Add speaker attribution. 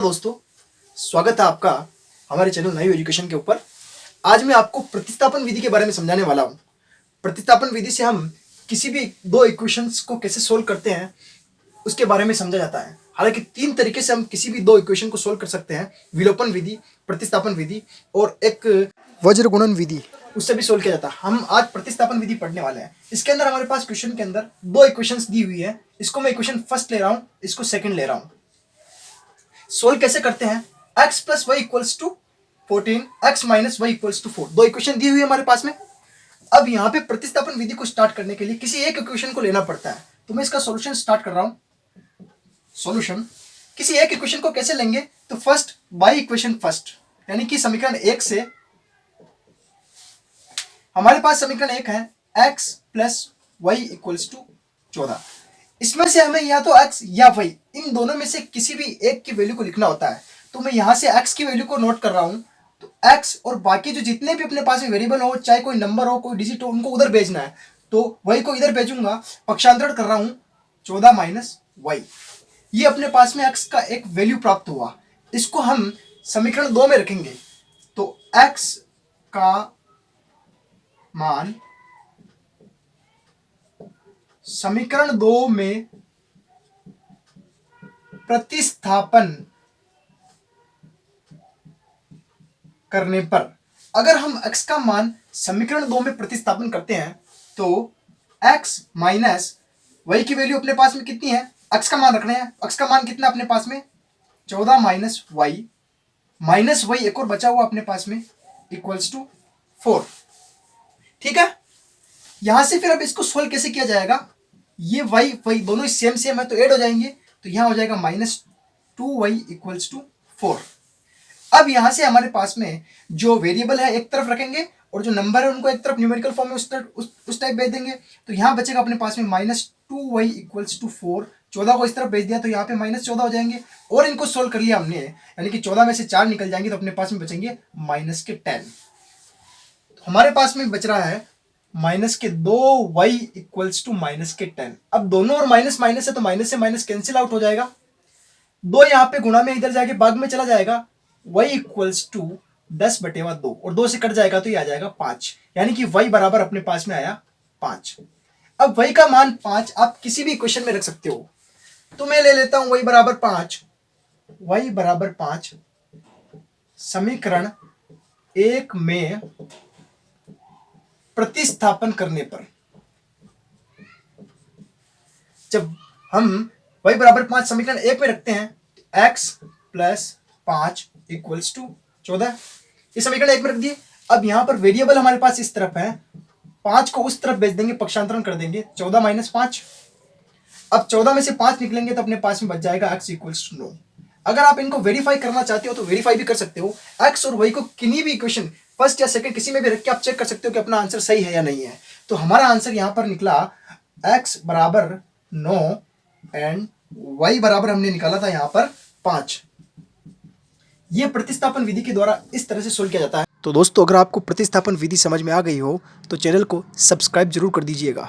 Speaker 1: दोस्तों, स्वागत है आपका हमारे चैनल नई एजुकेशन के ऊपर। आज मैं आपको प्रतिस्थापन विधि के बारे में समझाने वाला हूं। प्रतिस्थापन विधि से हम किसी भी दो इक्वेशंस को कैसे सोल्व करते हैं उसके बारे में समझा जाता है। हालांकि तीन तरीके से हम किसी भी दो इक्वेशन को सोल्व कर सकते हैं, विलोपन विधि, प्रतिस्थापन विधि और एक वज्र गुणन विधि, उससे भी सोल्व किया जाता है। हम आज प्रतिस्थापन विधि पढ़ने वाले हैं। इसके अंदर हमारे पास क्वेश्चन के अंदर दो इक्वेशंस दी हुई है। इसको मैं इक्वेशन फर्स्ट ले रहा हूँ, इसको सेकंड ले रहा हूँ। सोल्व कैसे करते हैं? x plus y equals to 14, x minus y equals to 4, दो इक्वेशन दी हुई है हमारे पास में। अब यहाँ पे प्रतिस्थापन विधि को स्टार्ट करने के लिए किसी एक इक्वेशन को लेना पड़ता है, तो मैं इसका सॉल्यूशन स्टार्ट कर रहा हूँ। सॉल्यूशन किसी एक इक्वेशन को कैसे लेंगे? तो फर्स्ट बाई इक्वेशन फर्स्ट, यानी कि समीकरण एक से हमारे पास समीकरण एक है x plus y equals to 14। इसमें से हमें या तो x या y, इन दोनों में से किसी भी एक की वैल्यू को लिखना होता है। तो मैं यहां से x की वैल्यू को नोट कर रहा हूं। तो x और बाकी जो जितने भी अपने पास में वेरिएबल हो, चाहे कोई नंबर हो, कोई डिजिट हो, उनको उधर भेजना है। तो y को इधर भेजूंगा, पक्षांतरण कर रहा हूं 14 माइनस वाई। ये अपने पास में x का एक वैल्यू प्राप्त हुआ। इसको हम समीकरण 2 में रखेंगे। तो x का मान समीकरण 2 में प्रतिस्थापन करने पर, अगर हम x का मान समीकरण 2 में प्रतिस्थापन करते हैं तो x माइनस y की वैल्यू अपने पास में कितनी है? x का मान रखना है। x का मान कितना अपने पास में? 14 माइनस वाई, माइनस वाई एक और बचा हुआ अपने पास में इक्वल्स टू 4। ठीक है, यहां से फिर अब इसको सोल्व कैसे किया जाएगा? ये वाई वाई दोनों सेम सेम है तो ऐड हो जाएंगे, तो यहां हो जाएगा -2y इक्वल्स टू 4। अब यहां से हमारे पास में जो वेरिएबल है एक तरफ रखेंगे और जो नंबर है उनको एक तरफ न्यूमेरिकल फॉर्म में उस टाइप भेज देंगे। तो यहां बचेगा अपने पास में -2y इक्वल्स टू 4। 14 को इस तरफ भेज दिया तो यहाँ पे -14 हो जाएंगे और इनको सोल्व कर लिया हमने, यानी कि 14 में से 4 निकल जाएंगे तो अपने पास में बचेंगे -10। तो हमारे पास में बच रहा है -2y इक्वल्स टू -10। अब दोनों और माइनस माइनस है तो माइनस से माइनस कैंसिल आउट हो जाएगा। 2 यहाँ पे गुणा में इधर जाके भाग में चला जाएगा। y इक्वल्स टू 10/2 और 2 से कट जाएगा तो ये आ जाएगा 5, यानी कि y बराबर अपने पास में आया 5। अब y का मान 5 आप किसी भी इक्वेशन में रख सकते हो। तो मैं ले लेता हूं y बराबर 5। y बराबर 5 समीकरण 1 में प्रतिस्थापन करने पर, जब हम y बराबर 5 समीकरण 1 में रखते हैं तो x प्लस 5 इक्वल्स टू 14, ये समीकरण 1 में रख दिए। अब यहां पर वेरिएबल हमारे पास इस तरफ है, 5 को उस तरफ भेज देंगे, पक्षांतरण कर देंगे 14 माइनस 5। अब 14 में से 5 निकलेंगे तो अपने पास में बच जाएगा x इक्वल्स टू 9। अगर आप इनको वेरीफाई करना चाहते हो तो वेरीफाई भी कर सकते हो। x और y को किन्हीं भी इक्वेशन फर्स्ट या सेकंड किसी में भी रख के आप चेक कर सकते हो कि अपना आंसर सही है या नहीं है। तो हमारा आंसर यहां पर निकला x बराबर 9 एंड y बराबर हमने निकाला था यहां पर 5। यह प्रतिस्थापन विधि के द्वारा इस तरह से सोल्व किया जाता है। तो दोस्तों, अगर आपको प्रतिस्थापन विधि समझ में आ गई हो तो चैनल को सब्सक्राइब जरूर कर दीजिएगा।